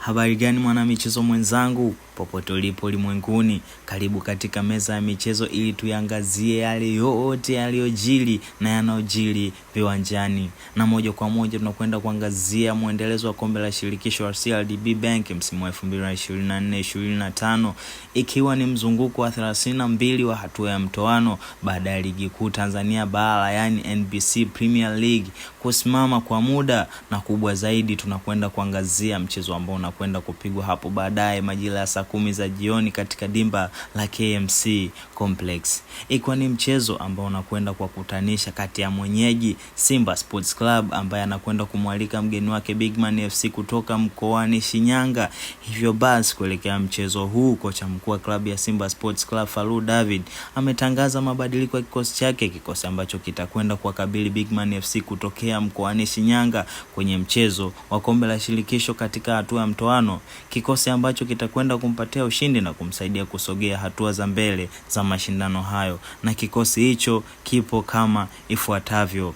Habari gani mwana michezo mwenzangu, popote ulipo ulimwenguni, karibu katika meza ya michezo ili tuyangazie yale yote yaliyojiri na yanayojiri viwanjani. Na moja kwa moja tunakwenda kuangazia muendelezo wa kombe la shirikisho la CRDB Bank msimu wa 2024-2025 ikiwa ni mzunguko wa 32 wa hatua ya mtoano baada ya ligi kuu Tanzania bara yani NBC Premier League kusimama kwa muda, na kubwa zaidi tunakwenda kuangazia mchezo ambao unakwenda kupigwa hapo baadaye majira ya saa 10 za jioni katika dimba la KMC Complex. Ikiwa ni mchezo ambao unakwenda kukutanisha kati ya mwenyeji Simba Sports Club ambaye anakwenda kumwalika mgeni wake Bigman FC kutoka mkoani Shinyanga. Hivyo basi kuelekea mchezo huu, kocha mkuu wa klabu ya Simba Sports Club Fadlu David ametangaza mabadiliko ya kikosi chake, kikosi ambacho kitakwenda kuwakabili Bigman FC kutokea mkoani Shinyanga kwenye mchezo wa kombe la shirikisho katika hatua ya mtoano, kikosi ambacho kitakwenda kumpatia ushindi na kumsaidia kusogea hatua za mbele za mashindano hayo, na kikosi hicho kipo kama ifuatavyo.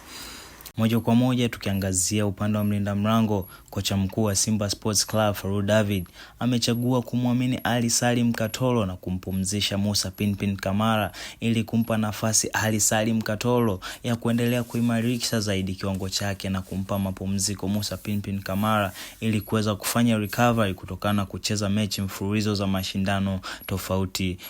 Moja kwa moja tukiangazia upande wa mlinda mlango, kocha mkuu wa Simba Sports Club Fadlu David amechagua kumwamini Ali Salim Katoro na kumpumzisha Musa Pinpin Kamara ili kumpa nafasi Ali Salim Katoro ya kuendelea kuimarisha zaidi kiwango chake na kumpa mapumziko Musa Pinpin Kamara ili kuweza kufanya recovery kutokana kucheza mechi mfululizo za mashindano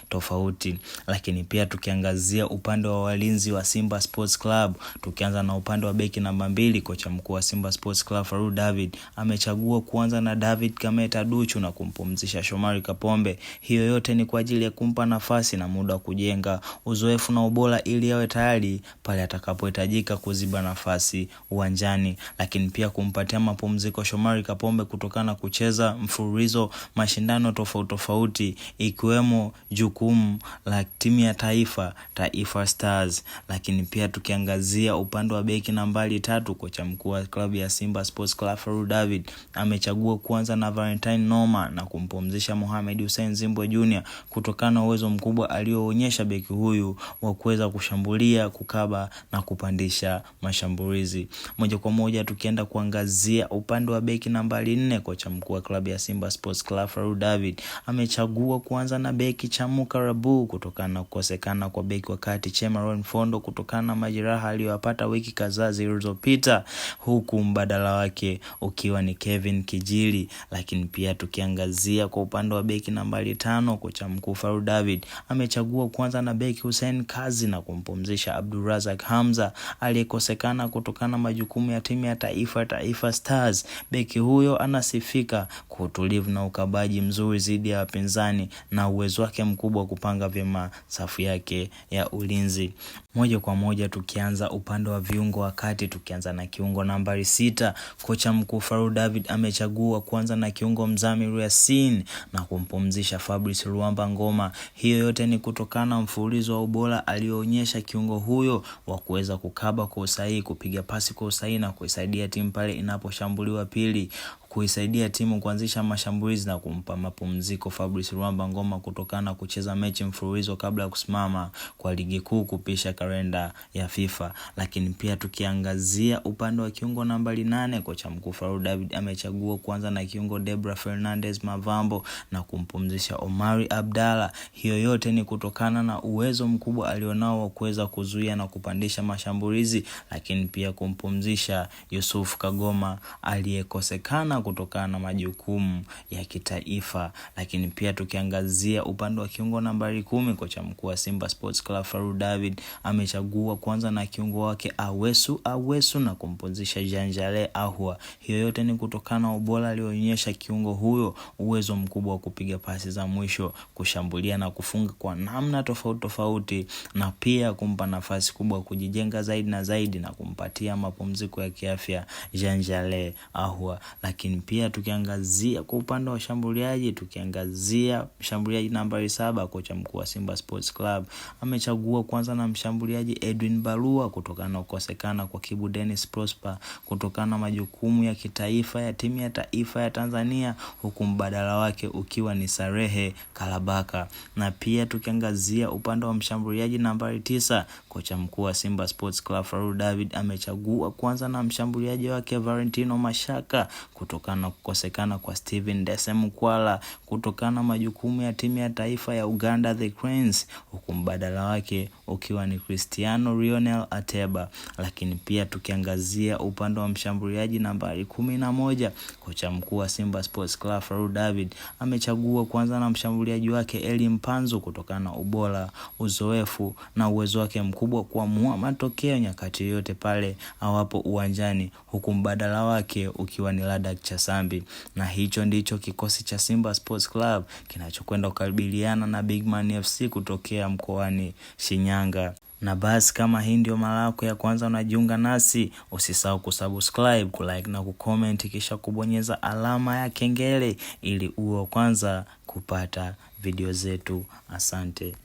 tofauti. Lakini pia tukiangazia upande wa walinzi wa Simba Sports Club, tukianza na upande wa beki namba 2, kocha mkuu wa Simba Sports Club Fadlu David amechagua kuanza na David Kameta Duchu na kumpumzisha Shomari Kapombe. Hiyo yote ni kwa ajili ya kumpa nafasi na muda wa kujenga uzoefu na ubora ili awe tayari pale atakapohitajika kuziba nafasi uwanjani, lakini pia kumpatia mapumziko Shomari Kapombe kutokana kucheza mfululizo mashindano tofauti ikiwemo jukumu la timu ya Taifa Stars. Lakini pia tukiangazia upande wa beki nambari 3, kocha mkuu wa klabu ya Simba Sports Club Fadlu David amechagua kuanza na Valentine Noma na kumpumzisha Mohamed Hussein Zimbo Junior kutokana na uwezo mkubwa alioonyesha beki huyu wa kuweza kushambulia, kukaba na kupandisha mashambulizi. Moja kwa moja tukienda kuangazia upande wa beki nambari 4, kocha mkuu wa klabu ya Simba Sports Club Fadlu David amechagua kuanza na beki Chamuka Rabu kutokana na kukosekana kwa beki wakati Chemaron Fondo kutokana na majeraha aliyopata wiki kadhaa zilizopita, huku mbadala wake ukiwa ni Kevin Kijili. Lakini pia tukiangazia kwa upande wa beki nambari 5, kocha mkuu Fadlu David amechagua kuanza na beki Hussein Kazi na kumpumzisha Abdulrazak Hamza aliyekosekana kutokana na majukumu ya timu ya Taifa Stars. Beki huyo anasifika kwa utulivu na ukabaji mzuri zidi ya wapinzani na uwezo wake mkubwa kupanga vyema safu yake ya ulinzi. Moja kwa moja tukianza upande wa viungo wakati, tukianza na kiungo nambari 6, kocha mkuu Fadlu David amechagua kuanza na kiungo Mzamiru Yassin na kumpumzisha Fabrice Luamba Ngoma. Hiyo yote ni kutokana na mfululizo wa ubora alioonyesha kiungo huyo wa kuweza kukaba kwa usahihi, kupiga pasi kwa usahihi na kuisaidia timu pale inaposhambuliwa, pili kuisaidia timu kuanzisha mashambulizi na kumpa mapumziko Fabrice Luamba Ngoma kutokana na kucheza mechi mfululizo kabla ya kusimama kwa ligi kuu kupisha kalenda ya FIFA. Lakini pia tukiangazia upande wa kiungo nambari 8, kocha mkuu Fadlu David amechagua kuanza na kiungo Debra Fernandez Mavambo na kumpumzisha Omari Abdalla. Hiyo yote ni kutokana na uwezo mkubwa alionao wa kuweza kuzuia na kupandisha mashambulizi, lakini pia kumpumzisha Yusuf Kagoma aliyekosekana kutokana na majukumu ya kitaifa. Lakini pia tukiangazia upande wa kiungo nambari 10, kocha mkuu wa Simba Sports Club Fadlu David amechagua kuanza na kiungo wake Awesu na kumpumzisha Janjale Ahua. Hiyo yote ni kutokana na ubora alionyesha kiungo huyo, uwezo mkubwa wa kupiga pasi za mwisho, kushambulia na kufunga kwa namna tofauti na pia kumpa nafasi kubwa kujijenga zaidi na kumpatia mapumziko ya kiafya Janjale Ahua. Lakini pia tukiangazia kwa upande wa shambuliaji, tukiangazia mshambuliaji nambari 7, kocha mkuu wa Simba Sports Club amechagua kwanza na mshambuliaji Edwin Barua kutokana na kukosekana kwa Kibu Dennis Prosper kutokana na majukumu ya kitaifa ya timu ya taifa ya Tanzania, huku mbadala wake ukiwa ni Sarehe Kalabaka. Na pia tukiangazia upande wa mshambuliaji nambari 9, kocha mkuu wa Simba Sports Club Fadlu David amechagua kwanza na mshambuliaji wake Valentino Mashaka kutokana kutokana na kukosekana kwa Steven Desemkwala kutokana na majukumu ya timu ya taifa ya Uganda The Cranes, huku mbadala wake ukiwa ni Cristiano Lionel Ateba. Lakini pia tukiangazia upande wa mshambuliaji nambari 11, kocha mkuu wa Simba Sports Club Faru David amechagua kuanza na mshambuliaji wake Eli Mpanzu kutokana na ubora, uzoefu na uwezo wake mkubwa kuamua matokeo nyakati yote pale awapo uwanjani, huku mbadala wake ukiwa ni Ladak Chasambi. Na hicho ndicho kikosi cha Simba Sports Club kinachokwenda kukabiliana na Bigman FC kutokea mkoani Shinyanga. Na basi kama hii ndio mara yako ya kwanza unajiunga nasi, usisahau kusubscribe, kulike na kucomment kisha kubonyeza alama ya kengele ili uwe kwanza kupata video zetu. Asante.